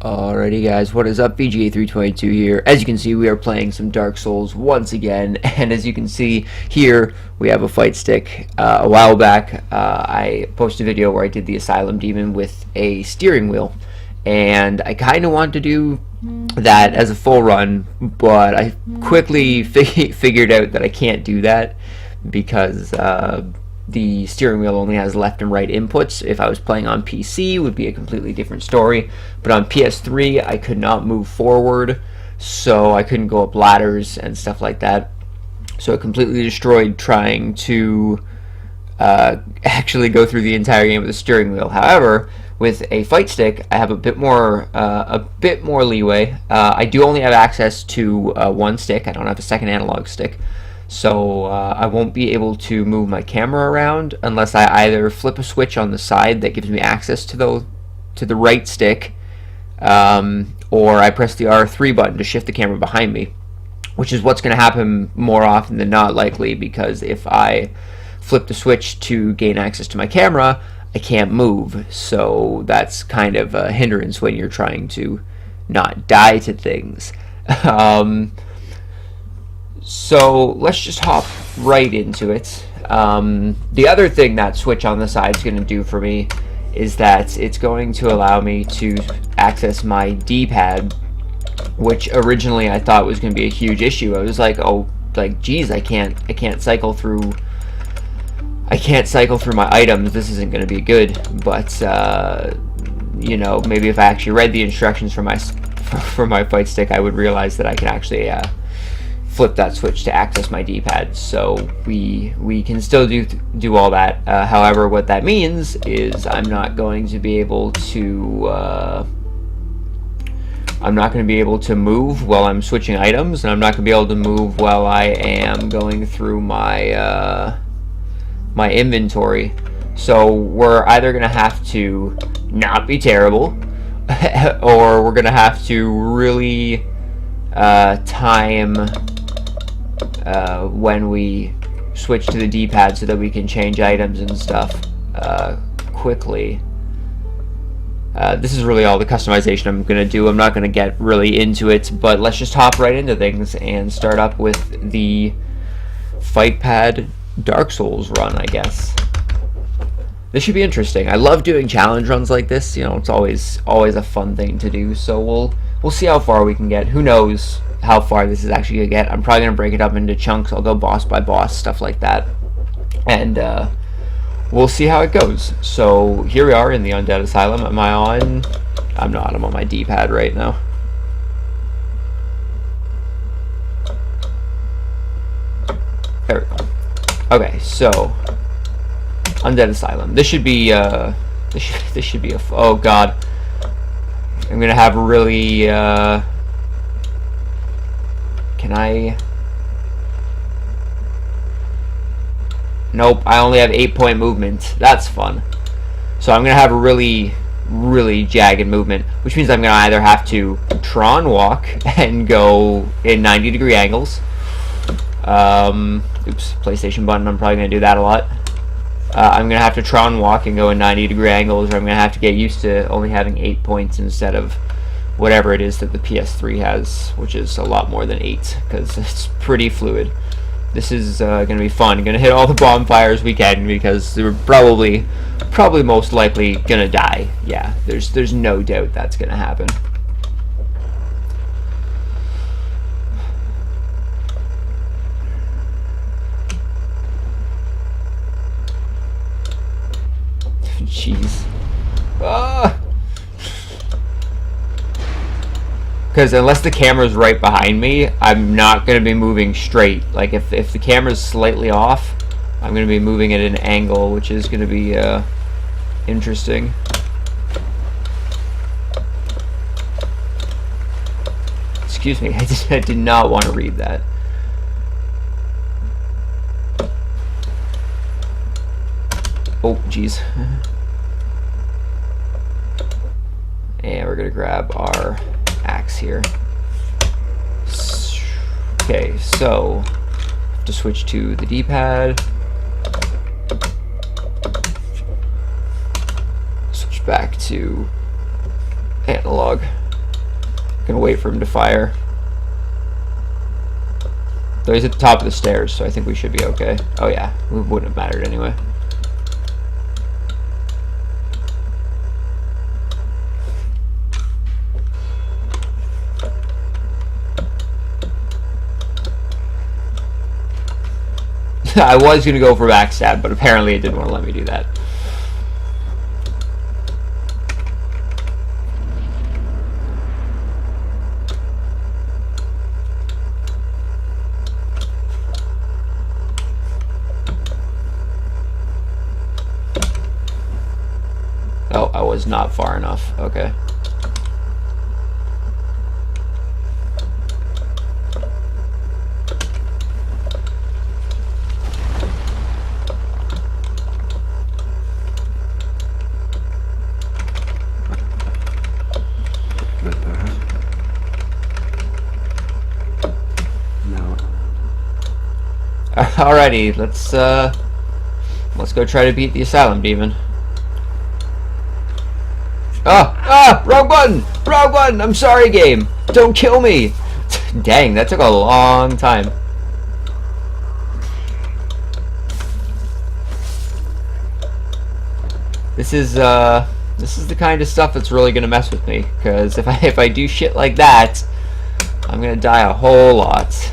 Alrighty guys, what is up? VGA322 here. As you can see, we are playing some Dark Souls once again, and as you can see here, we have a fight stick. A while back, I posted a video where I did the Asylum demon with a steering wheel, and I kind of want to do that as a full run, but I quickly figured out that I can't do that because the steering wheel only has left and right inputs. If I was playing on PC, it would be a completely different story. But on PS3, I could not move forward, so I couldn't go up ladders and stuff like that. So it completely destroyed trying to actually go through the entire game with a steering wheel. However, with a fight stick, I have a bit more leeway. I do only have access to one stick. I don't have a second analog stick. So I won't be able to move my camera around unless I either flip a switch on the side that gives me access to the right stick, or I press the R3 button to shift the camera behind me, which is what's going to happen more often than not, likely, because if I flip the switch to gain access to my camera, I can't move. So that's kind of a hindrance when you're trying to not die to things. So let's just hop right into it. The other thing that switch on the side is going to do for me is that it's going to allow me to access my D-pad, which originally I thought was going to be a huge issue. I was like, oh, like, geez, I can't cycle through my items. This isn't going to be good. But you know, maybe if I actually read the instructions for my fight stick, I would realize that I can actually flip that switch to access my D-pad. So we can still do all that. However, what that means is I'm not going to be able to move while I'm switching items, and I'm not going to be able to move while I am going through my my inventory. So we're either going to have to not be terrible, or we're going to have to really time when we switch to the D-pad so that we can change items and stuff quickly. This is really all the customization I'm going to do. I'm not going to get really into it, but let's just hop right into things and start up with the Fight Pad Dark Souls run, I guess. This should be interesting. I love doing challenge runs like this. You know, it's always a fun thing to do. So we'll see how far we can get. Who knows how far this is actually gonna get. I'm probably gonna break it up into chunks. I'll go boss by boss, stuff like that, and we'll see how it goes. So here we are in the Undead Asylum. Am I on? I'm not. I'm on my D-pad right now. There we go. Okay, so Undead Asylum. This should be this should be a oh god. I'm gonna have really can I? Nope, I only have 8-point movement. That's fun. So I'm gonna have a really jagged movement, which means I'm gonna either have to Tron walk and go in 90-degree angles. Oops, PlayStation button. I'm probably gonna do that a lot. I'm gonna have to Tron walk and go in 90-degree angles, or I'm gonna have to get used to only having 8 points instead of whatever it is that the PS3 has, which is a lot more than 8, because it's pretty fluid. This is going to be fun. I'm going to hit all the bonfires we can, because we're probably most likely going to die. Yeah, there's no doubt that's going to happen. Jeez. Ah! Because unless the camera's right behind me, I'm not going to be moving straight. Like, if the camera's slightly off, I'm going to be moving at an angle, which is going to be interesting. Excuse me, I did not want to read that. Oh, jeez. And we're going to grab our axe here. Okay, so have to switch to the D-pad. Switch back to analog. Gonna wait for him to fire. Though he's at the top of the stairs, so I think we should be okay. Oh yeah, it wouldn't have mattered anyway. I was gonna go for backstab, but apparently it didn't want to let me do that. Oh, I was not far enough. Okay. Alrighty, let's go try to beat the Asylum demon. Wrong button! Wrong button! I'm sorry, game. Don't kill me. Dang, that took a long time. This is the kind of stuff that's really gonna mess with me, because if I do shit like that, I'm gonna die a whole lot.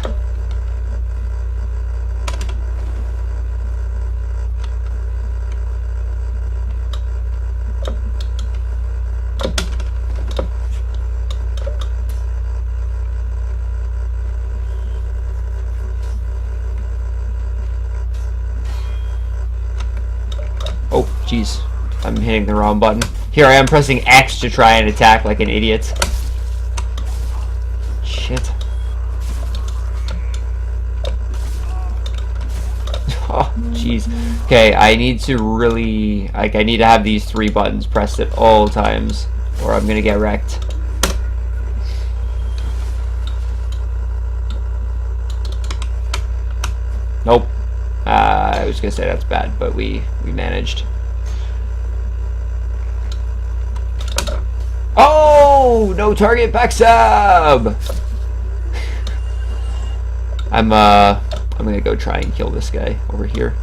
Oh, jeez. I'm hitting the wrong button. Here I am pressing X to try and attack like an idiot. Shit. Oh, jeez. Okay, I need to really... I need to have these 3 buttons pressed at all times, or I'm gonna get wrecked. Nope. I was gonna say that's bad, but we managed. Oh, no target backstab. I'm gonna go try and kill this guy over here.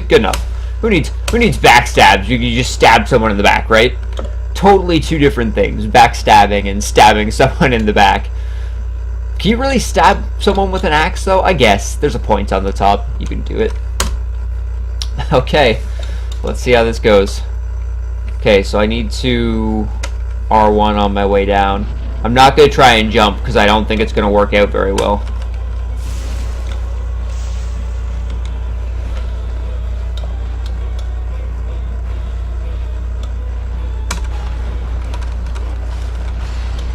Good enough. Who needs backstabs? You can just stab someone in the back, right? Totally 2 different things. Backstabbing and stabbing someone in the back. Can you really stab someone with an axe, though? I guess. There's a point on the top. You can do it. Okay. Let's see how this goes. Okay, so I need to R1 on my way down. I'm not going to try and jump, because I don't think it's going to work out very well.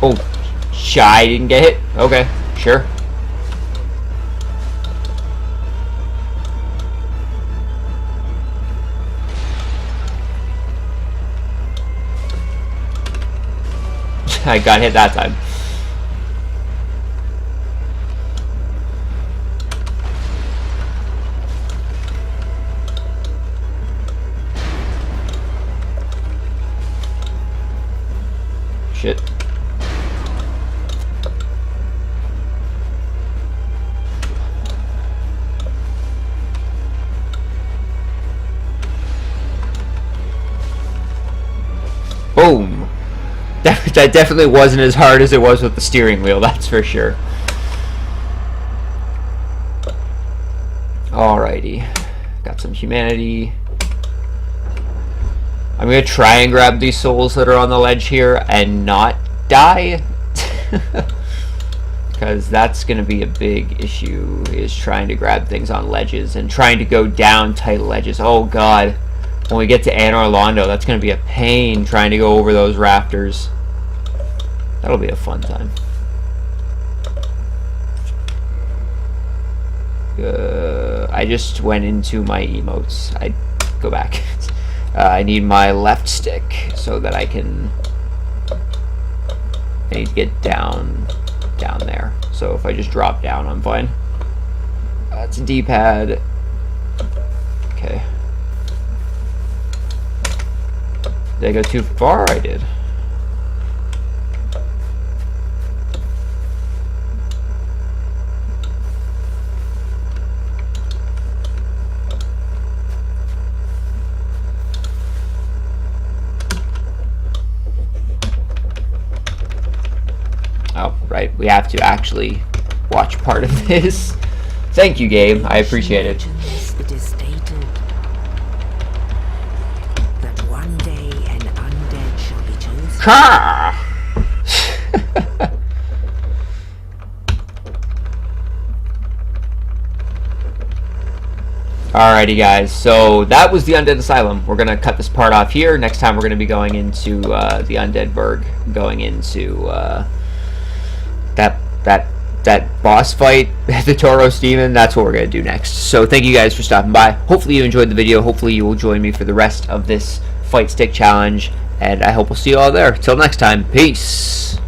Oh, I didn't get hit. Okay, sure. I got hit that time. Shit. Boom. That definitely wasn't as hard as it was with the steering wheel, that's for sure. Alrighty. Got some humanity. I'm gonna try and grab these souls that are on the ledge here and not die. Because that's gonna be a big issue, is trying to grab things on ledges and trying to go down tight ledges. Oh god. When we get to Anne Orlando, that's going to be a pain trying to go over those rafters. That'll be a fun time. I just went into my emotes. I'd go back. I need my left stick so that I need to get down there. So if I just drop down, I'm fine. It's a D-pad. Okay. Did I go too far? I did. Oh, right. We have to actually watch part of this. Thank you, game. I appreciate it. It is stated that one day an undead shall be chosen. Alrighty, guys. So that was the Undead Asylum. We're gonna cut this part off here. Next time, we're gonna be going into the Undead Burg, going into that boss fight, the Tauros demon. That's what we're gonna do next. So thank you guys for stopping by. Hopefully you enjoyed the video. Hopefully you will join me for the rest of this Fight Stick challenge, and I hope we'll see you all there. Till next time, peace.